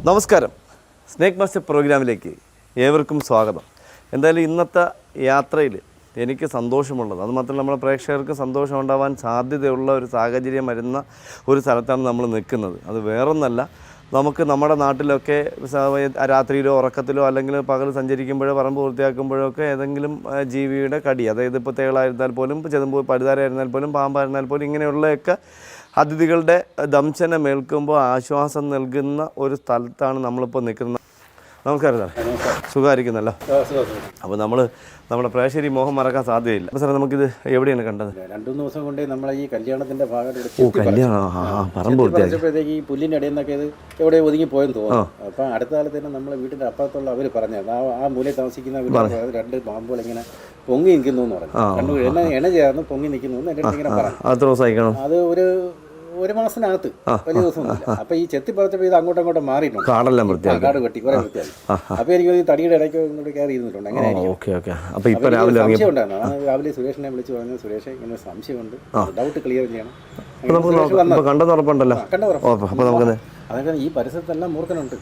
നമസ്കാരം. Snake master പ്രോഗ്രാമിലേക്ക് ഏവർക്കും സ്വാഗതം. എന്തായാലും ഇന്നത്തെ യാത്രയിൽ എനിക്ക് സന്തോഷമുള്ളത്, അതുമാത്രമല്ല നമ്മുടെ പ്രേക്ഷകർക്ക് സന്തോഷം ഉണ്ടാവാൻ സാധ്യതയുള്ള ഒരു സാഹചര്യം വരുന്ന ഒരു സ്ഥലത്താണ് നമ്മൾ നിൽക്കുന്നത്. അത് വേറൊന്നല്ല, നമുക്ക് നമ്മുടെ നാട്ടിലൊക്കെ രാത്രിയിലോ ഉറക്കത്തിലോ അല്ലെങ്കിൽ പകൽ സഞ്ചരിക്കുമ്പോഴോ പറമ്പ് വൃത്തിയാക്കുമ്പോഴോ ഒക്കെ ഏതെങ്കിലും ജീവിയുടെ കടി, അതായത് ഇപ്പോൾ തേളായിരുന്നാൽ പോലും ചെതുമ്പ് പഴുതാരായിരുന്നാൽ പോലും പാമ്പായിരുന്നാൽ പോലും ഇങ്ങനെയുള്ളതൊക്കെ അതിഥികളുടെ ദംശനം ഏൽക്കുമ്പോൾ ആശ്വാസം നൽകുന്ന ഒരു സ്ഥലത്താണ് നമ്മളിപ്പോൾ നിൽക്കുന്നത്. നമസ്കാരം സാർ, സുഖമായിരിക്കുന്നല്ലോ? അപ്പോൾ നമ്മുടെ പ്രേക്ഷകർ മോഹം മറക്കാൻ സാധ്യതയില്ല. അപ്പോൾ സാർ, നമുക്കിത് എവിടെയാണ് കണ്ടത്? 2-3 ദിവസം കൊണ്ടേ നമ്മളെ ഈ കല്യാണത്തിന്റെ പറമ്പ് വൃത്തിയാക്കിയപ്പോഴത്തേക്ക് ഈ പുല്ലിന്റെ ഇടയിൽ നിന്നൊക്കെ ഇത് എവിടെ ഒതുങ്ങി പോയെന്ന് തോന്നുന്നു. അപ്പം അടുത്ത കാലത്ത് തന്നെ നമ്മളെ വീട്ടിന്റെ അപ്പുറത്തുള്ള അവർ പറഞ്ഞത് ആ മൂലയിൽ താമസിക്കുന്ന 2 പാമ്പുകൾ ഇങ്ങനെ പൊങ്ങി നിൽക്കുന്നു എന്ന് പറഞ്ഞു. എണ്ണ ചേർന്ന് പൊങ്ങി നിൽക്കുന്നു എന്ന് എൻ്റെ ഇങ്ങനെ പറഞ്ഞു. അത് ഒരു മാസത്തിനകത്ത് വലിയ ദിവസമൊന്നുമില്ല. അപ്പൊ ഈ ചെത്തിപ്പറച്ചപ്പോൾ ഇത് അങ്ങോട്ടും മാറിയിട്ടുണ്ട്. കാട് വെട്ടി കുറെ വൃത്തിയായി. അപ്പൊ എനിക്ക് തടിയുടെ ഇടയ്ക്ക് ഇങ്ങോട്ട് കയറി ഇരുന്നിട്ടുണ്ട്. അങ്ങനെ സംശയം ഉണ്ടായിരുന്നു. രാവിലെ സുരേഷിനെ വിളിച്ച് പറഞ്ഞു, സുരേഷ് ഇങ്ങനെ സംശയമുണ്ട്, ഡൗട്ട് ക്ലിയർ ചെയ്യണം. അതൊക്കെ ഈ പരിസരത്തെല്ലാം മൂർഖനുണ്ട്.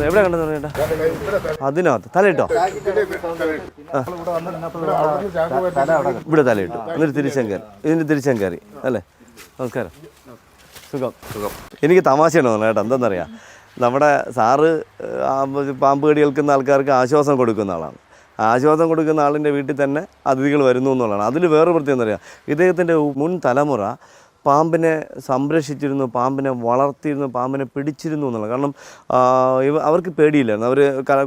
എവിടെ കണ്ടെന്ന് പറഞ്ഞേട്ടാ? അതിനകത്ത് തലയിട്ടോ? ഇവിടെ തലയിട്ടു, എന്നിട്ട് ഇതിൻ്റെ തിരിച്ചങ്കയറി അല്ലേ? നമസ്കാരം. സുഖം. എനിക്ക് തമാശയാണ് തോന്നുന്നത് കേട്ടോ. എന്താണെന്നറിയാം, നമ്മുടെ സാറ് പാമ്പ് കടി കേൾക്കുന്ന ആൾക്കാർക്ക് ആശ്വാസം കൊടുക്കുന്ന ആളാണ്. ആശ്വാസം കൊടുക്കുന്ന ആളിൻ്റെ വീട്ടിൽ തന്നെ അതിഥികൾ വരുന്നു എന്നുള്ളതാണ്. അതിൽ വേറെ പ്രത്യേകം എന്നറിയാം, ഇദ്ദേഹത്തിൻ്റെ മുൻ തലമുറ പാമ്പിനെ സംരക്ഷിച്ചിരുന്നു, പാമ്പിനെ വളർത്തിയിരുന്നു, പാമ്പിനെ പിടിച്ചിരുന്നു എന്നുള്ളത്. കാരണം അവർക്ക് പേടിയില്ലായിരുന്നു. അവർ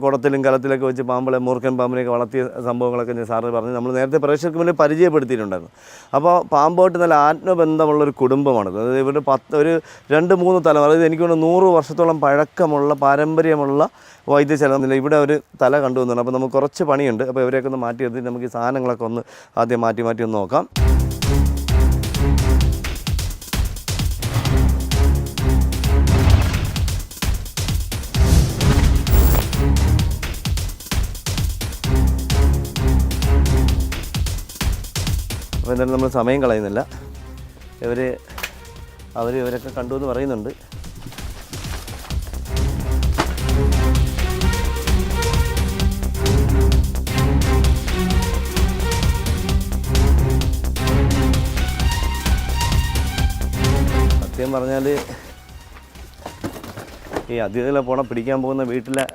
കുടത്തിലും കലത്തിലൊക്കെ വെച്ച് മൂർഖൻ പാമ്പിനെയൊക്കെ വളർത്തിയ സംഭവങ്ങളൊക്കെ സാറ് പറഞ്ഞ് നമ്മൾ നേരത്തെ പ്രേക്ഷകർക്ക് മുന്നിൽ പരിചയപ്പെടുത്തിയിട്ടുണ്ടായിരുന്നു. അപ്പോൾ പാമ്പോട്ട് നല്ല ആത്മബന്ധമുള്ളൊരു കുടുംബമാണത്. അതായത് ഇവരുടെ ഒരു 2-3 തലമുറ, അതായത് എനിക്ക് തോന്നുന്നു 100 വർഷത്തോളം പഴക്കമുള്ള പാരമ്പര്യമുള്ള വൈദ്യശാല. ഇവിടെ ഒരു തല കണ്ടുവന്നുണ്ട്. അപ്പോൾ നമുക്ക് കുറച്ച് പണിയുണ്ട്. അപ്പോൾ ഇവരെയൊക്കെ ഒന്ന് മാറ്റിയെടുത്തിട്ട് നമുക്ക് ഈ സാധനങ്ങളൊക്കെ ഒന്ന് ആദ്യം മാറ്റി ഒന്ന് നോക്കാം. അപ്പോൾ എന്തായാലും നമ്മൾ സമയം കളയുന്നില്ല. ഇവരൊക്കെ കണ്ടു എന്ന് പറയുന്നുണ്ട്. സത്യം പറഞ്ഞാൽ ഈ അതിഥികളെ പിടിക്കാൻ പോകുന്ന വീട്ടിലെ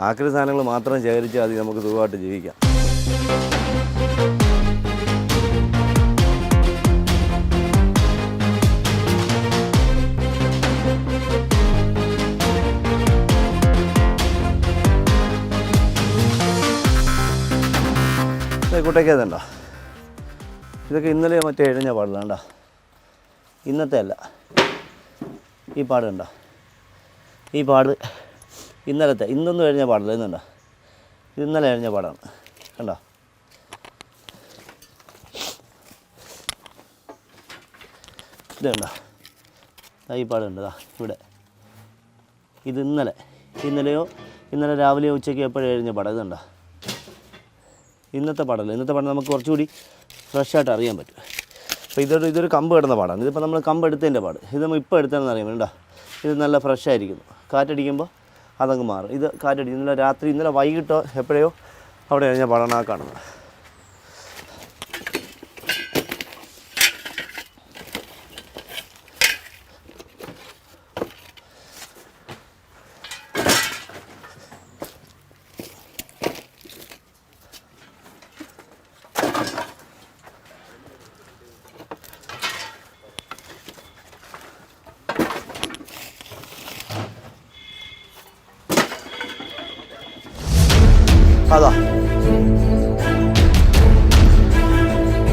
ആക്രി സാധനങ്ങൾ മാത്രം ശേഖരിച്ചാൽ മതി, നമുക്ക് സുഖമായിട്ട് ജീവിക്കാം. കൂട്ടൊക്കെ അതുണ്ടോ? ഇതൊക്കെ ഇന്നലെ മറ്റേ എഴുഞ്ഞ പാടില്ല കണ്ടോ? ഇന്നത്തെ അല്ല, ഈ പാട് കണ്ടോ? ഈ പാട് ഇന്നലത്തെ, ഇന്നൊന്നും എഴുഞ്ഞ പാടില്ല. ഇന്നുണ്ടോ? ഇത് ഇന്നലെ എഴുഞ്ഞ പാടാണ് കണ്ടോ? ഇത് കണ്ടോ? ഈ പാട് കണ്ടതാ ഇവിടെ. ഇത് ഇന്നലെ രാവിലെയോ ഉച്ചയ്ക്ക് എപ്പോഴും എഴുഞ്ഞ പാടാണ്. ഇത് കണ്ടോ? ഇന്നത്തെ പാടല്ല. ഇന്നത്തെ പാടം നമുക്ക് കുറച്ചുകൂടി ഫ്രഷായിട്ട് അറിയാൻ പറ്റും. അപ്പോൾ ഇതൊരു കമ്പ് കിടന്ന പാടാണ്. ഇതിപ്പോൾ നമ്മൾ കമ്പ് എടുത്തതിൻ്റെ പാട്. ഇത് നമ്മൾ ഇപ്പോൾ എടുത്തതെന്ന് അറിയാൻ വേണ്ട. ഇത് നല്ല ഫ്രഷായിരിക്കുന്നു. കാറ്റടിക്കുമ്പോൾ അതങ്ങ് മാറും. ഇത് കാറ്റടിക്കും. ഇന്നലെ വൈകിട്ടോ എപ്പോഴോ അവിടെ കഴിഞ്ഞ പാടാണ് ആ കാണുന്നത്. അതാ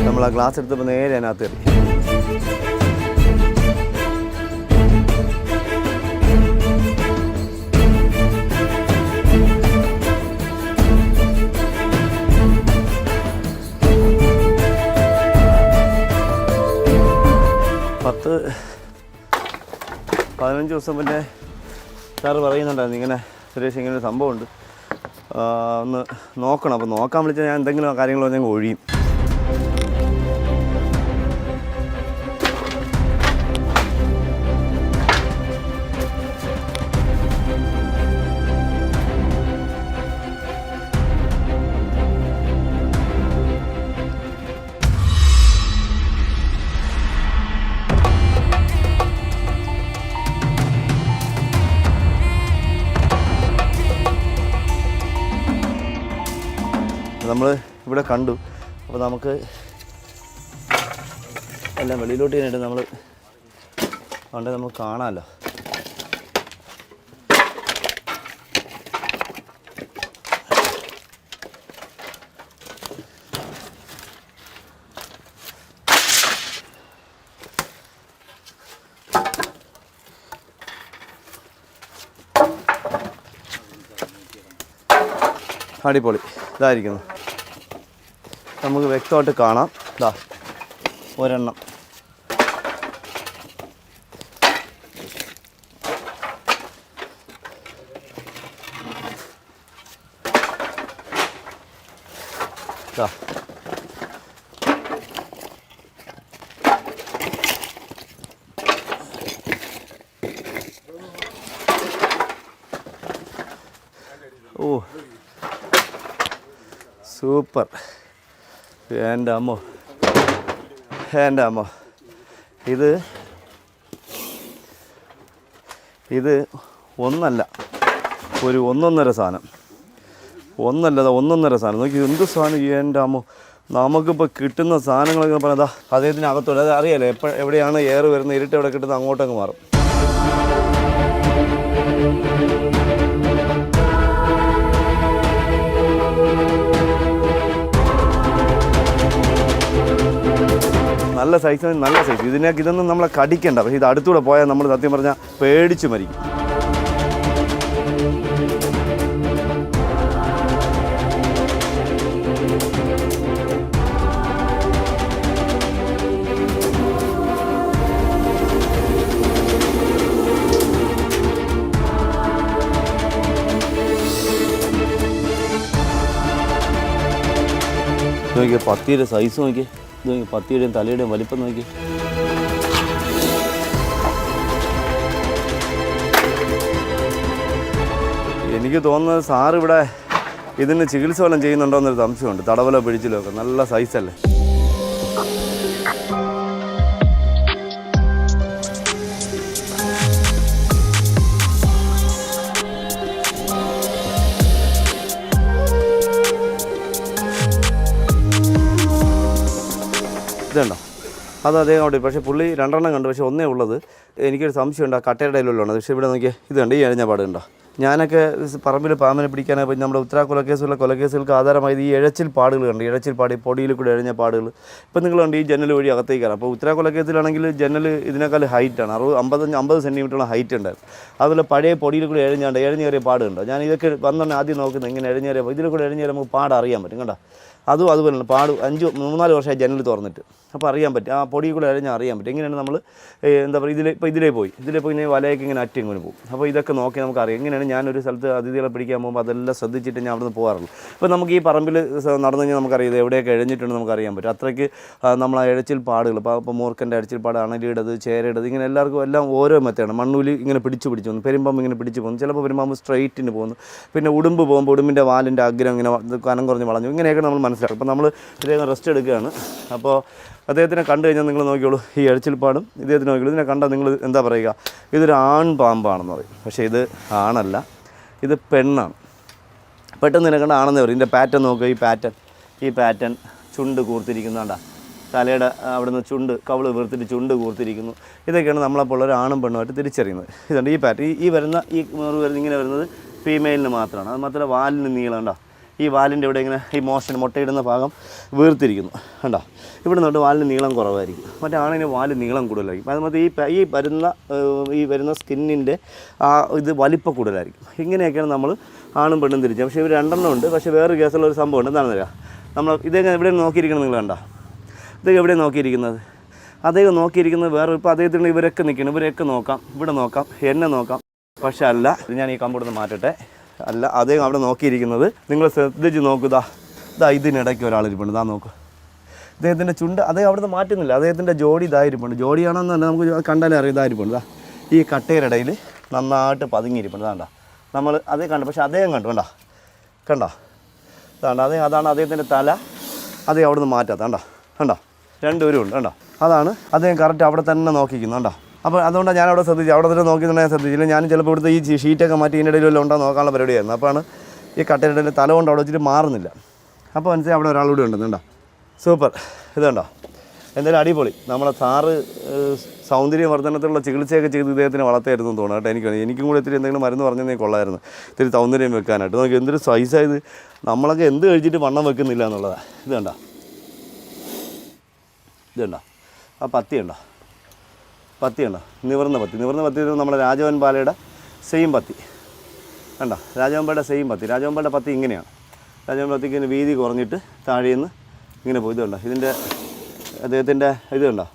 നമ്മൾ ആ ഗ്ലാസ് എടുത്തപ്പോൾ നേരെ അതിനകത്ത് എറി. പത്ത് 15 ദിവസം മുന്നേ സാറ് പറയുന്നുണ്ടായിരുന്നു, ഇങ്ങനെ സുരേഷ് ഇങ്ങനൊരു സംഭവമുണ്ട്, ഒന്ന് നോക്കണം. അപ്പോൾ നോക്കാൻ വിളിച്ചാൽ ഞാൻ എന്തെങ്കിലും കാര്യങ്ങൾ ഞങ്ങൾ ഒഴിയും. നമ്മൾ ഇവിടെ കണ്ടു. അപ്പോൾ നമുക്ക് എല്ലാം വെളിയിലോട്ട് കഴിഞ്ഞിട്ട് നമ്മൾ അതുകൊണ്ട് നമുക്ക് കാണാമല്ലോ. അടിപൊളി ഇതായിരിക്കുന്നു. നമുക്ക് വ്യക്തമായിട്ട് കാണാം. ഇതാ ഒരെണ്ണം. ഇതാ ഓ സൂപ്പർ. എൻ്റെ അമ്മോ ഇത് ഒന്നല്ല, ഒരു ഒന്നൊന്നര സാധനം. ഒന്നൊന്നര സാധനം നോക്കി എന്ത് സാധനം. എൻ്റെ അമ്മോ, നമുക്കിപ്പോൾ കിട്ടുന്ന സാധനങ്ങളൊക്കെ പറഞ്ഞതാ അദ്ദേഹത്തിനകത്തോടെ. അത് അറിയാലോ എവിടെയാണ് എയർ വരുന്നത്, ഇരുട്ട് എവിടെ കിട്ടുന്നത് അങ്ങോട്ടങ്ങ് മാറും. നല്ല സൈസ്. ഇതൊന്നും നമ്മളെ കടിക്കണ്ട. പക്ഷേ ഇത് അടുത്തൂടെ പോയാൽ നമ്മൾ സത്യം പറഞ്ഞാൽ പേടിച്ച് മരിക്കും. നോക്കിയാൽ പത്തിയുടെ സൈസ് നോക്കി, പത്തിയുടെയും തലയുടെയും വലിപ്പം നോക്കി. എനിക്ക് തോന്നുന്നത് സാർ ഇവിടെ ഇതിന് ചികിത്സ വല്ലതും ചെയ്യുന്നുണ്ടോ എന്നൊരു സംശയമുണ്ട്. തടവലോ പിടിച്ചിലോ ഒക്കെ നല്ല സൈസല്ലേ. ഇതുണ്ടോ, അത് അദ്ദേഹം അവിടെ. പക്ഷേ പുള്ളി രണ്ടെണ്ണം കണ്ടു, പക്ഷേ ഒന്നേ ഉള്ളത്. എനിക്കൊരു സംശയമുണ്ട്, ആ കട്ടയുടെ ഇടയിലുള്ളത്. പക്ഷേ ഇവിടെ നോക്കിയാൽ ഇത് കണ്ട്, ഈ എഴഞ്ഞ പാടുണ്ടോ. ഞാനൊക്കെ പറമ്പിൽ പാമ്പിനെ പിടിക്കാനായി നമ്മുടെ ഉത്തര കൊലക്കേസുകൾക്ക് ആധാരമായത് ഈ ഇഴച്ചിൽ പാടുകൾ കണ്ട്. ഇഴച്ചിൽ പാടി പൊടിയിൽ കൂടെ എഴഞ്ഞ പാടുകൾ. ഇപ്പം നിങ്ങൾ കണ്ട് ഈ ജനൽ വഴി അകത്തേക്ക് കയറാം. അപ്പോൾ ഉത്തര കൊലക്കേസിലാണെങ്കിൽ ജനൽ ഇതിനേക്കാൾ ഹൈറ്റാണ്, 50 സെൻറ്റിമീറ്ററോളം ഹൈറ്റ് ഉണ്ടായിരുന്നു. അതുപോലെ പഴയ പൊടിയിൽ കൂടെ എഴഞ്ഞേറിയ പാടുണ്ടോ. ഞാൻ ഇതൊക്കെ വന്നോണ്ട് ആദ്യം നോക്കുന്നത് ഇങ്ങനെ എഴഞ്ഞേറിയപ്പോൾ ഇതിൽ കൂടെ എഴഞ്ഞേറി നമുക്ക് പാട് അറിയാൻ പറ്റും കേട്ടോ. അതുപോലെ തന്നെ പാട് 3-4 വർഷമായി ജനൽ തുറന്നിട്ട്. അപ്പോൾ അറിയാൻ പറ്റും, ആ പൊടി കൂടെ എഴഞ്ഞാൽ അറിയാൻ പറ്റും. എങ്ങനെയാണ് നമ്മൾ എന്താ പറയുക, ഇതിലേ പോയി ഇങ്ങനെ വലയൊക്കെ ഇങ്ങനെ ഇങ്ങനെ പോകും. അപ്പോൾ ഇതൊക്കെ നോക്കി നമുക്കറിയാം. എങ്ങനെയാണ് ഞാനൊരു സ്ഥലത്ത് അതിഥികളെ പിടിക്കാൻ പോകുമ്പോൾ അതെല്ലാം ശ്രദ്ധിച്ചിട്ട് ഞാൻ അവിടെ നിന്ന് പോകാറുള്ളൂ. ഇപ്പോൾ നമുക്ക് ഈ പറമ്പിൽ നടന്നു കഴിഞ്ഞാൽ നമുക്കറിയാം ഇത് എവിടെയൊക്കെ എഴഞ്ഞിട്ടുണ്ടെന്ന് നമുക്കറിയാൻ പറ്റും. അത്രയ്ക്ക് നമ്മൾ ആ ഇഴച്ചിൽ പാടുകൾ, ഇപ്പോൾ മൂർക്കൻ്റെ ഇഴച്ചിൽ പാട്, അണലിയുടേത്, ചേരയുടേത്, ഇങ്ങനെ എല്ലാവർക്കും എല്ലാം ഓരോ മെത്തേഡാണ്. മണ്ണൂലി ഇങ്ങനെ പിടിച്ചു പോകുന്നു, പെരുമ്പാമ്പ് ഇങ്ങനെ പിടിച്ചു പോകുന്നു, ചിലപ്പോൾ പെരുമ്പാമ്പ് സ്ട്രെയിറ്റിന് പോകുന്നു. പിന്നെ ഉടുമ്പ് പോകുമ്പോൾ ഉടുമ്പിൻ്റെ വാലിൻ്റെ അഗ്രം ഇങ്ങനെ കനം കുറഞ്ഞ് വളഞ്ഞു. ഇങ്ങനെയൊക്കെ നമ്മൾ മനസ്സിലാക്കും. അപ്പോൾ നമ്മൾ ഇദ്ദേഹം റെസ്റ്റ് എടുക്കുകയാണ്. അപ്പോൾ അദ്ദേഹത്തിനെ കണ്ടു കഴിഞ്ഞാൽ നിങ്ങൾ നോക്കിയോളൂ, ഈ എഴച്ചിൽപ്പാടും ഇദ്ദേഹത്തിന് നോക്കിയോളൂ. ഇതിനെ കണ്ടാൽ നിങ്ങൾ എന്താ പറയുക, ഇതൊരു ആൺ പാമ്പാണെന്ന് പറയും. പക്ഷേ ഇത് ആണല്ല, ഇത് പെണ്ണാണ്. പെട്ടെന്ന് ഇതിനെ കണ്ട ആണെന്ന് പറയും. ഇതിൻ്റെ പാറ്റേൺ നോക്കുക, ഈ പാറ്റേൺ ചുണ്ട് കൂർത്തിരിക്കുന്നുണ്ടാ, തലയുടെ അവിടെ നിന്ന് ചുണ്ട് കവിള് വീർത്തിട്ട് ചുണ്ട് കൂർത്തിരിക്കുന്നു. ഇതൊക്കെയാണ് നമ്മളപ്പോൾ ഒരു ആണും പെണ്ണുമായിട്ട് തിരിച്ചറിയുന്നത്. ഇതുണ്ട് ഈ പാറ്റേൺ. ഈ വരുന്ന ഇങ്ങനെ വരുന്നത് ഫീമെയിലിന് മാത്രമാണ്. അത് മാത്രമല്ല വാലിന് നീളം ഉണ്ടോ, ഈ വാലിൻ്റെ ഇവിടെ ഇങ്ങനെ ഈ മുട്ടയിടുന്ന ഭാഗം വീർത്തിരിക്കുന്നു കണ്ടോ. ഇവിടെ നിന്നോട്ട് വാലിന് നീളം കുറവായിരിക്കും, മറ്റേ ആണിന് വാല് നീളം കൂടുതലായിരിക്കും. അതുപോലെ ഈ വരുന്ന സ്കിന്നിൻ്റെ ഇത് വലിപ്പം കൂടുതലായിരിക്കും. ഇങ്ങനെയൊക്കെയാണ് നമ്മൾ ആണും പെണ്ണും തിരിച്ചത്. പക്ഷേ ഇവർ രണ്ടെണ്ണം ഉണ്ട്. പക്ഷേ വേറെ കേസുള്ള ഒരു സംഭവം ഉണ്ട്. എന്താണെന്ന് അറിയാം, നമ്മൾ ഇദ്ദേഹം എവിടെ നോക്കിയിരിക്കണം നിങ്ങൾ കണ്ടോ, ഇദ്ദേഹം എവിടെ നോക്കിയിരിക്കുന്നത്, അദ്ദേഹം നോക്കിയിരിക്കുന്നത് വേറെ. ഇപ്പോൾ അദ്ദേഹത്തിന് ഇവരൊക്കെ നിൽക്കണം, ഇവരെയൊക്കെ നോക്കാം, ഇവിടെ നോക്കാം, എന്നെ നോക്കാം. പക്ഷേ അല്ല, ഞാൻ ഈ കമ്പോട് മാറ്റട്ടെ. അല്ല, അദ്ദേഹം അവിടെ നോക്കിയിരിക്കുന്നത്. നിങ്ങൾ ശ്രദ്ധിച്ച് നോക്കുക. ഇതാ ഇതിനിടയ്ക്ക് ഒരാളിരിപ്പുണ്ട്. ഇതാ നോക്കൂ, അദ്ദേഹത്തിൻ്റെ ചുണ്ട് അദ്ദേഹം അവിടെ നിന്ന് മാറ്റുന്നില്ല. അദ്ദേഹത്തിൻ്റെ ജോഡി ഇതായിരിപ്പുണ്ട്. ജോഡിയാണെന്ന് തന്നെ നമുക്ക് കണ്ടാലേ അറിയാം. ഇതായിരിപ്പുണ്ട്. ഇതാ ഈ കട്ടയുടെ ഇടയിൽ നന്നായിട്ട് പതുങ്ങിയിരിപ്പുണ്ട്. ഇതാണ്ട നമ്മൾ അതേ കണ്ടു, പക്ഷേ അദ്ദേഹം കണ്ടു. കണ്ടോ ഇതാണ്ട് അതാണ് അദ്ദേഹത്തിൻ്റെ തല. അദ്ദേഹം അവിടെ നിന്ന് മാറ്റാത്ത കണ്ടോ രണ്ടുപേരും ഉണ്ട്. കണ്ടോ അതാണ് അദ്ദേഹം കറക്റ്റ് അവിടെ തന്നെ നോക്കിക്കുന്നു. കണ്ടോ അപ്പോൾ അതുകൊണ്ടാണ് ഞാൻ അവിടെ ശ്രദ്ധിച്ചു. അവിടെ തന്നെ നോക്കിയിട്ടുണ്ടെങ്കിൽ ഞാൻ ശ്രദ്ധിച്ചില്ല. ഞാൻ ചിലപ്പോൾ ഇവിടുത്തെ ഈ ഷീറ്റൊക്കെ മാറ്റി ഇതിൻ്റെ ഇടയിൽ വല്ലതും ഉണ്ടോ നോക്കാനുള്ള പരിപാടിയായിരുന്നു. അപ്പോഴാണ് ഈ കട്ടയുടെ ഇടയിൽ തല കൊണ്ട് അവിടെ വെച്ചിട്ട് മാറുന്നില്ല. അപ്പോൾ മനസ്സിലായി അവിടെ ഒരാളൂടെ ഉണ്ടെന്ന്. കണ്ടോ സൂപ്പർ. ഇത് കണ്ടോ എന്തായാലും അടിപൊളി. നമ്മളെ സാറ് സൗന്ദര്യവർദ്ധനത്തിലുള്ള ചികിത്സയൊക്കെ ചെയ്ത് ഇദ്ദേഹത്തിന് വളർത്തായിരുന്നു എന്ന് തോന്നുന്നു കേട്ടോ. എനിക്കും കൂടി ഇത്തിരി എന്തെങ്കിലും മരുന്ന് പറഞ്ഞെങ്കിൽ കൊള്ളായിരുന്നു, ഇത്തിരി സൗന്ദര്യം വെക്കാനായിട്ട്. നമുക്ക് എന്തൊരു സൈസായത്. നമ്മളൊക്കെ എന്ത് കഴിച്ചിട്ട് വണ്ണം വെക്കുന്നില്ല എന്നുള്ളതാണ്. ഇത് കണ്ടോ ആ പത്തി ഉണ്ടോ നിവർന്ന പത്തി നമ്മുടെ രാജവൻ പാലയുടെ സെയിം പത്തി കണ്ടോ. രാജവൻ പാലയുടെ സെയിം പത്തി. രാജവൻ പാലയുടെ പത്തി ഇങ്ങനെയാണ്. രാജവൻ പത്തിക്ക് ഇങ്ങനെ വീതി കുറഞ്ഞിട്ട് താഴേന്ന് ഇങ്ങനെ പോയി. ഇത് കണ്ടോ ഇതിൻ്റെ അദ്ദേഹത്തിൻ്റെ ഇത് കണ്ടോ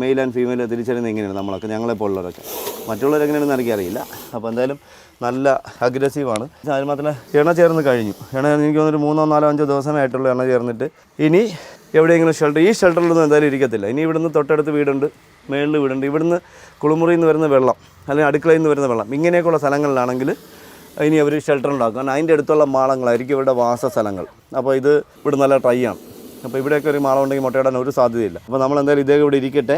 മെയിൽ ആൻഡ് ഫീമെയിൽ തിരിച്ചറിയുന്നത് ഇങ്ങനെയാണ് നമ്മളൊക്കെ, ഞങ്ങളെപ്പോലുള്ളവരൊക്കെ. മറ്റുള്ളവരെങ്ങനെയാണെന്ന് എനിക്കറിയില്ല. അപ്പോൾ എന്തായാലും നല്ല അഗ്രസീവാണ്. അതിന് മാത്രമല്ല എണ്ണ ചേർന്ന് കഴിഞ്ഞു. എനിക്ക് തോന്നുന്നൊരു 3-4-5 ദിവസമേ ആയിട്ടുള്ളൂ എണ്ണ ചേർന്നിട്ട്. ഇനി എവിടെയെങ്കിലും ഈ ഷെൽട്ടറിലൊന്നും എന്തായാലും ഇരിക്കത്തില്ല. ഇനി ഇവിടുന്ന് തൊട്ടടുത്ത് വീടുണ്ട്, മേളിൽ വീടുണ്ട്. ഇവിടുന്ന് കുളിമുറിയിൽ നിന്ന് വരുന്ന വെള്ളം അല്ലെങ്കിൽ അടുക്കളയിൽ നിന്ന് വരുന്ന വെള്ളം ഇങ്ങനെയൊക്കെയുള്ള സ്ഥലങ്ങളിലാണെങ്കിൽ ഇനി അവർ ഷെൽട്ടർ ഉണ്ടാക്കും. കാരണം അതിൻ്റെ അടുത്തുള്ള മാളങ്ങളായിരിക്കും ഇവരുടെ വാസസ്ഥലങ്ങൾ. അപ്പോൾ ഇത് ഇവിടെ നല്ല ട്രൈ ആണ്. അപ്പോൾ ഇവിടെയൊക്കെ ഒരു മാളം ഉണ്ടെങ്കിൽ മുട്ടയിടാൻ ഒരു സാധ്യതയില്ല. അപ്പോൾ നമ്മൾ എന്തായാലും ഇതേ ഇവിടെ ഇരിക്കട്ടെ,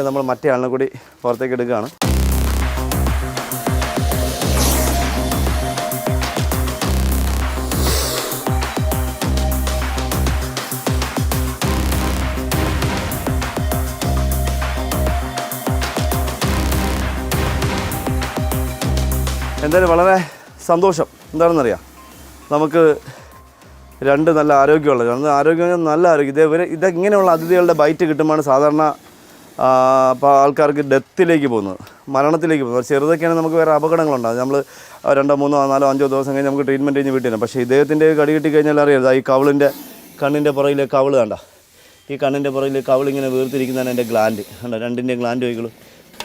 നമ്മൾ മറ്റേ ആളിനെ കൂടി പുറത്തേക്ക് എടുക്കുകയാണ്. എന്തായാലും വളരെ സന്തോഷം. എന്താണെന്നറിയാം, നമുക്ക് രണ്ട് നല്ല ആരോഗ്യമുള്ള നല്ല ആരോഗ്യം. ഇതെങ്ങനെയുള്ള അതിഥികളുടെ ബൈറ്റ് കിട്ടുമ്പോഴാണ് സാധാരണ ആൾക്കാർക്ക് ഡെത്തിലേക്ക് പോകുന്നത്, മരണത്തിലേക്ക് പോകുന്നത്. ചെറുതൊക്കെയാണെങ്കിൽ നമുക്ക് വേറെ അപകടങ്ങളുണ്ടാകും. നമ്മൾ 2, 3, 4, 5 ദിവസം കഴിഞ്ഞ് നമുക്ക് ട്രീറ്റ്മെൻറ്റ് കഴിഞ്ഞ് വീട്ടിൽ. പക്ഷേ ഇദ്ദേഹത്തിൻ്റെ കടി കിട്ടി കഴിഞ്ഞാൽ അറിയാം. ഈ കണ്ണിൻ്റെ പുറകിലെ കവിള് കണ്ട, ഈ കണ്ണിൻ്റെ പുറകിൽ കവിളിങ്ങനെ വീർത്തിരിക്കുന്നതാണ് എൻ്റെ ഗ്ലാൻഡ്. കണ്ടോ രണ്ടിൻ്റെ ഗ്ലാൻഡ് വൈകളും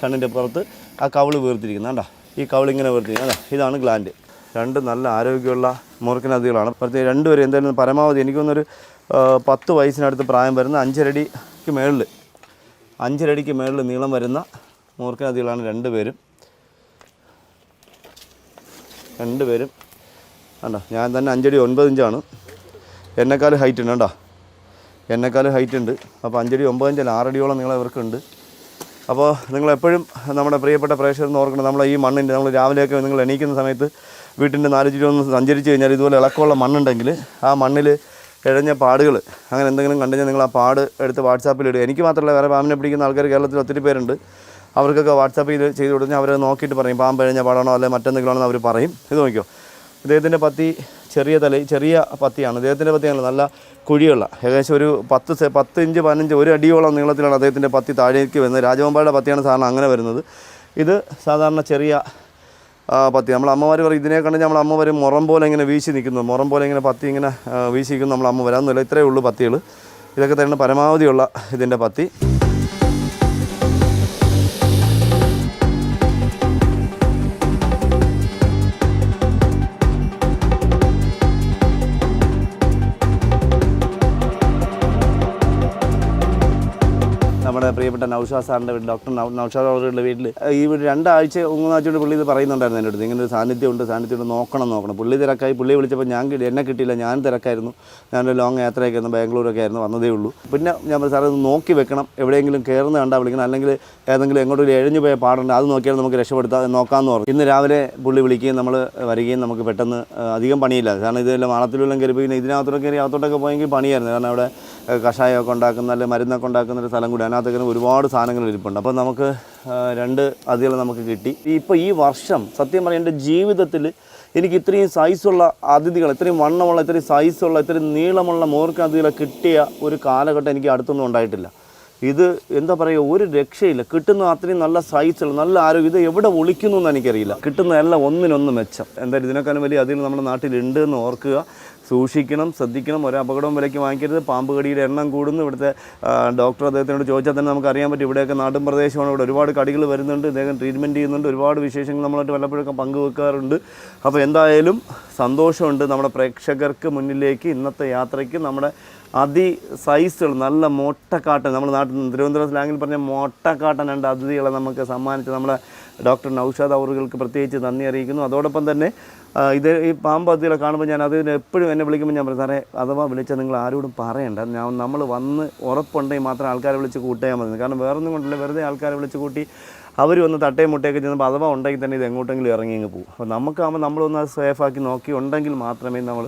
കണ്ണിൻ്റെ പുറത്ത് ആ കവിള് വീർത്തിരിക്കുന്നത്. കണ്ടോ ഈ കവിളിങ്ങനെ വീർത്തിരിക്കുന്നത്. കണ്ടോ ഇതാണ് ഗ്ലാൻഡ്. രണ്ട് നല്ല ആരോഗ്യമുള്ള മൂർഖനദികളാണ്. പ്രത്യേകം രണ്ടുപേരും എന്തായാലും പരമാവധി എനിക്കൊന്നൊരു 10 വയസ്സിനടുത്ത് പ്രായം വരുന്ന 5 അടിക്ക് മേളിൽ നീളം വരുന്ന മൂർഖനദികളാണ് രണ്ടുപേരും. കണ്ടോ ഞാൻ തന്നെ 5 അടി 9 ഇഞ്ചാണ്. എന്നെക്കാൾ ഹൈറ്റ് ഉണ്ട്. കണ്ടോ എന്നെക്കാൾ ഹൈറ്റ് ഉണ്ട്. അപ്പോൾ 5 അടി 9 ഇഞ്ചല്ല 6 അടിയോളം നീളം ഇവർക്കുണ്ട്. അപ്പോൾ നിങ്ങളെപ്പോഴും നമ്മുടെ പ്രിയപ്പെട്ട പ്രേക്ഷകരെന്ന് ഓർക്കണം, നമ്മൾ ഈ മണ്ണിൻ്റെ നമ്മൾ രാവിലെയൊക്കെ നിങ്ങൾ എണീക്കുന്ന സമയത്ത് വീട്ടിൻ്റെ 4 ചുറ്റും ഒന്ന് സഞ്ചരിച്ച് കഴിഞ്ഞാൽ ഇതുപോലെ ഇളക്കമുള്ള മണ്ണുണ്ടെങ്കിൽ ആ മണ്ണിൽ ഇഴഞ്ഞ പാടുകൾ അങ്ങനെ എന്തെങ്കിലും കണ്ടു കഴിഞ്ഞാൽ നിങ്ങൾ ആ പാട് എടുത്ത് വാട്സാപ്പിൽ ഇടുക. എനിക്ക് മാത്രമല്ല, വേറെ പാമ്പിനെ പിടിക്കുന്ന ആൾക്കാർ കേരളത്തിൽ ഒത്തിരി പേരുണ്ട്. അവർക്കൊക്കെ വാട്സാപ്പിൽ ചെയ്ത് കൊടുത്താൽ അവരെ നോക്കിയിട്ട് പറയും പാമ്പ് ഇഴഞ്ഞ പാടാണോ അല്ലെങ്കിൽ മറ്റെന്തെങ്കിലും ആണെന്ന് അവർ പറയും. ഇത് നോക്കിയോ, ഇദ്ദേഹത്തിൻ്റെ പത്തി ചെറിയ പത്തിയാണ്. ഇദ്ദേഹത്തിൻ്റെ പത്തിയാണ് നല്ല കുഴിയുള്ള, ഏകദേശം ഒരു 10 ഇഞ്ച് 15 1 അടിയോളം നീളത്തിലാണ് അദ്ദേഹത്തിൻ്റെ പത്തി താഴേക്ക് വരുന്നത്. രാജവമ്പായുടെ പത്തിയാണ് സാധാരണ അങ്ങനെ വരുന്നത്. ഇത് സാധാരണ ചെറിയ പത്തി. നമ്മൾ അമ്മമാർ പറയും ഇതിനെ കണ്ട് നമ്മൾ അമ്മ വരും മുറം പോലെ ഇങ്ങനെ വീശി നിൽക്കുന്നു, മുറം പോലെ ഇങ്ങനെ പത്തി ഇങ്ങനെ വീശിക്കുന്നു നമ്മൾ അമ്മ വരാമെന്നില്ല. ഇത്രയേ ഉള്ളൂ പത്തികൾ. ഇതൊക്കെ തന്നെ പരമാവധിയുള്ള ഇതിൻ്റെ പത്തി. നമ്മുടെ പ്രിയപ്പെട്ട നൗഷാദ് സാറിൻ്റെ വീട്ടിൽ, ഡോക്ടർ നൗഷാദ് അവരുടെ വീട്ടിൽ ഈ 2 ആഴ്ച 3 ആഴ്ച കൊണ്ട് പുള്ളി ഇത് പറയുന്നുണ്ടായിരുന്നു എൻ്റെ അടുത്ത്, ഇങ്ങനെ ഒരു സാന്നിധ്യമുണ്ട് നോക്കണം. പുള്ളി തിരക്കായി. പുള്ളി വിളിച്ചപ്പോൾ എന്നെ കിട്ടിയില്ല, ഞാൻ തിരക്കായിരുന്നു. ഞാനൊരു ലോങ് യാത്രയൊക്കെ ആയിരുന്നു, ബാംഗ്ലൂരൊക്കെ ആയിരുന്നു, വന്നതേ ഉള്ളൂ. പിന്നെ ഞാൻ സാറേ ഇത് നോക്കി വെക്കണം, എവിടെയെങ്കിലും കയറുന്ന കണ്ടാൽ വിളിക്കണം, അല്ലെങ്കിൽ ഏതെങ്കിലും എങ്ങോട്ടും എഴഞ്ഞു പോയ പാടുണ്ട് അത് നോക്കിയാൽ നമുക്ക് രക്ഷപ്പെടുത്താൻ നോക്കാമെന്ന് പറഞ്ഞു. ഇന്ന് രാവിലെ പുള്ളി വിളിക്കുകയും നമ്മൾ വരികയും നമുക്ക് പെട്ടെന്ന് അധികം പണിയില്ല. കാരണം ഇതെല്ലാം മാളത്തിലെല്ലാം കയറി പോയി ഇതിനകത്തോടെ കയറി അകത്തോട്ടൊക്കെ പോയെങ്കിൽ പണിയായിരുന്നു. കാരണം അവിടെ കഷായമൊക്കെ ഉണ്ടാക്കുന്ന അല്ലെങ്കിൽ മരുന്നൊക്കെ ഉണ്ടാക്കുന്നൊരു സ്ഥലം കൂടി, അതിനകത്തൊക്കെ ഒരുപാട് സാധനങ്ങൾ ഇരിപ്പുണ്ട്. അപ്പോൾ നമുക്ക് 2 അതികൾ നമുക്ക് കിട്ടി. ഇപ്പോൾ ഈ വർഷം സത്യം പറയാം എൻ്റെ ജീവിതത്തിൽ എനിക്ക് ഇത്രയും സൈസുള്ള അതിഥികൾ, ഇത്രയും വണ്ണമുള്ള, ഇത്രയും സൈസുള്ള, ഇത്രയും നീളമുള്ള മൂർഖ അതിഥികളെ കിട്ടിയ ഒരു കാലഘട്ടം എനിക്ക് അടുത്തൊന്നും ഉണ്ടായിട്ടില്ല. ഇത് എന്താ പറയുക, ഒരു രക്ഷയില്ല. കിട്ടുന്ന അത്രയും നല്ല സൈസുള്ള നല്ല ആരോഗ്യം. ഇത് എവിടെ ഒളിക്കുന്നു എന്ന് എനിക്കറിയില്ല. കിട്ടുന്നതെല്ലാം ഒന്നിനൊന്ന് മെച്ചം. എന്തായാലും ഇതിനേക്കാളും വലിയ അതിഥികൾ നമ്മുടെ നാട്ടിലുണ്ട് എന്ന് ഓർക്കുക. സൂക്ഷിക്കണം, ശ്രദ്ധിക്കണം. ഒരു അപകടവും വിലയ്ക്ക് വാങ്ങിക്കരുത്. പാമ്പ് കടിയുടെ എണ്ണം കൂടുന്നു. ഇവിടുത്തെ ഡോക്ടർ അദ്ദേഹത്തിനോട് ചോദിച്ചാൽ തന്നെ നമുക്കറിയാൻ പറ്റും. ഇവിടെയൊക്കെ നാട്ടിൻ പ്രദേശമാണ്. ഇവിടെ ഒരുപാട് കടികൾ വരുന്നുണ്ട്. ഇദ്ദേഹം ട്രീറ്റ്മെൻറ്റ് ചെയ്യുന്നുണ്ട്. ഒരുപാട് വിശേഷങ്ങൾ നമ്മളായിട്ട് വല്ലപ്പോഴൊക്കെ പങ്കുവെക്കാറുണ്ട്. അപ്പോൾ എന്തായാലും സന്തോഷമുണ്ട്. നമ്മുടെ പ്രേക്ഷകർക്ക് മുന്നിലേക്ക് ഇന്നത്തെ യാത്രയ്ക്ക് നമ്മുടെ സൈസുകൾ നല്ല മൊട്ടക്കാട്ടൻ, നമ്മുടെ നാട്ടിൽ തിരുവനന്തപുരം സ്ലാങ്ങിൽ പറഞ്ഞ മൊട്ടക്കാട്ടൻ 2 അതിഥികളെ നമുക്ക് സമ്മാനിച്ച് നമ്മുടെ ഡോക്ടർ നൗഷാദ് അവറുകൾക്ക് പ്രത്യേകിച്ച് നന്ദി അറിയിക്കുന്നു. അതോടൊപ്പം തന്നെ ഈ പാമ്പ് അതിഥികളെ കാണുമ്പോൾ ഞാൻ അതിന് എപ്പോഴും എന്നെ വിളിക്കുമ്പോൾ ഞാൻ പറയും, സാറേ അഥവാ വിളിച്ചാൽ നിങ്ങൾ ആരോടും പറയണ്ട, നമ്മൾ വന്ന് ഉറപ്പുണ്ടെങ്കിൽ മാത്രം ആൾക്കാരെ വിളിച്ച് കൂട്ടിയാൽ മതി. കാരണം വേറൊന്നും കൊണ്ടല്ല, വെറുതെ ആൾക്കാരെ വിളിച്ച് കൂട്ടി അവർ വന്ന് തട്ടയും മുട്ടയൊക്കെ ചെന്നപ്പോൾ അഥവാ ഉണ്ടെങ്കിൽ തന്നെ ഇത് എങ്ങോട്ടെങ്കിലും ഇറങ്ങി അങ്ങ് പോകും. അപ്പോൾ നമുക്കാകുമ്പോൾ നമ്മളൊന്ന് സേഫാക്കി നോക്കി ഉണ്ടെങ്കിൽ മാത്രമേ നമ്മൾ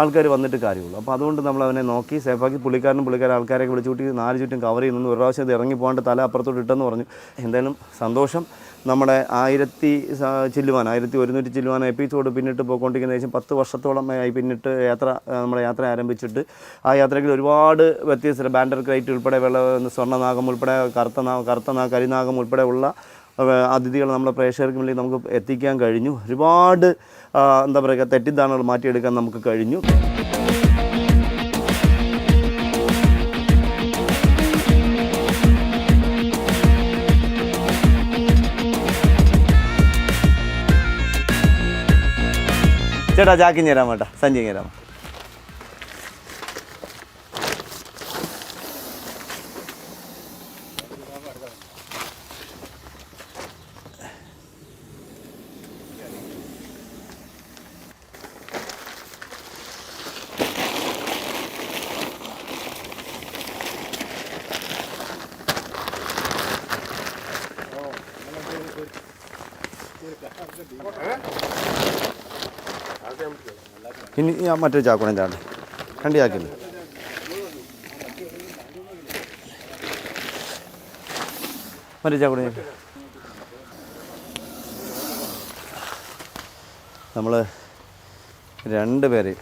ആൾക്കാർ വന്നിട്ട് കാര്യമുള്ളൂ. അപ്പോൾ അതുകൊണ്ട് നമ്മൾ അവനെ നോക്കി സേഫാക്കി പുള്ളിക്കാരൻ ആൾക്കാരെയൊക്കെ വിളിച്ചു കൂട്ടി 4 ചുറ്റും കവർ ചെയ്യുന്നു. ഒരു പ്രാവശ്യം ഇത് ഇറങ്ങി പോകാണ്ട് തല അപ്പുറത്തോട്ട് ഇട്ടെന്ന് പറഞ്ഞു. എന്തായാലും സന്തോഷം. നമ്മുടെ 1100 ചില്ലുവാൻ എപ്പിസോഡ് പിന്നിട്ട് പോയിക്കൊണ്ടിരിക്കുന്ന ഏകദേശം 10 വർഷത്തോളമായി പിന്നിട്ട് നമ്മുടെ യാത്ര ആരംഭിച്ചിട്ട് ആ യാത്രയ്ക്ക് ഒരുപാട് വ്യത്യസ്ത ബാൻഡർ ക്രൈറ്റ് ഉൾപ്പെടെ സ്വർണ്ണനാഗം ഉൾപ്പെടെ കരിനാഗം ഉൾപ്പെടെ ഉള്ള അതിഥികൾ നമ്മുടെ പ്രേക്ഷകർക്ക് വേണ്ടി നമുക്ക് എത്തിക്കാൻ കഴിഞ്ഞു. ഒരുപാട് എന്താ പറയുക തെറ്റിദ്ധാരണകൾ മാറ്റിയെടുക്കാൻ നമുക്ക് കഴിഞ്ഞു. ചേട്ടാ ചാക്കി ചേരാൻ വേണ്ട, സഞ്ചി ചേരാം. ഇനി ഞാൻ മറ്റേ ചാക്കുണം ചാണ്ട് 2 ചാക്കില്ല. മറ്റേ ചാക്കുണം നമ്മൾ 2 പേര്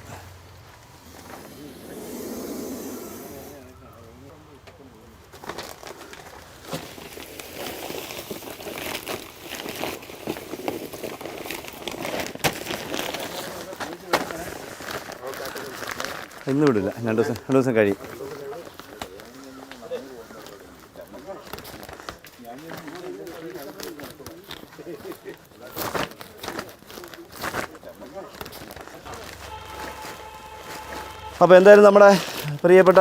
ഇന്ന് വിടില്ല. 2 ദിവസം കഴിയും. അപ്പോൾ എന്തായാലും നമ്മുടെ പ്രിയപ്പെട്ട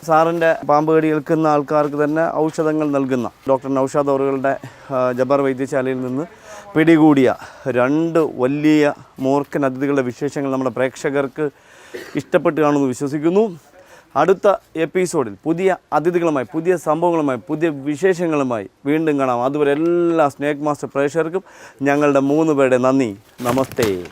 സാറിൻ്റെ പാമ്പ് കടി ഏൽക്കുന്ന ആൾക്കാർക്ക് തന്നെ ഔഷധങ്ങൾ നൽകുന്ന ഡോക്ടർ നൗഷാദ് അവറുകളുടെ ജബ്ബാർ വൈദ്യശാലയിൽ നിന്ന് പിടികൂടിയ 2 വലിയ മൂർഖൻ അതിഥികളുടെ വിശേഷങ്ങൾ നമ്മുടെ പ്രേക്ഷകർക്ക് ഇഷ്ടപ്പെട്ട് കാണുമെന്ന് വിശ്വസിക്കുന്നു. അടുത്ത എപ്പിസോഡിൽ പുതിയ അതിഥികളുമായി, പുതിയ സംഭവങ്ങളുമായി, പുതിയ വിശേഷങ്ങളുമായി വീണ്ടും കാണാം. അതുവരെ എല്ലാ സ്നേക് മാസ്റ്റർ പ്രേക്ഷകർക്കും ഞങ്ങളുടെ 3 പേരുടെ നന്ദി. നമസ്തേ.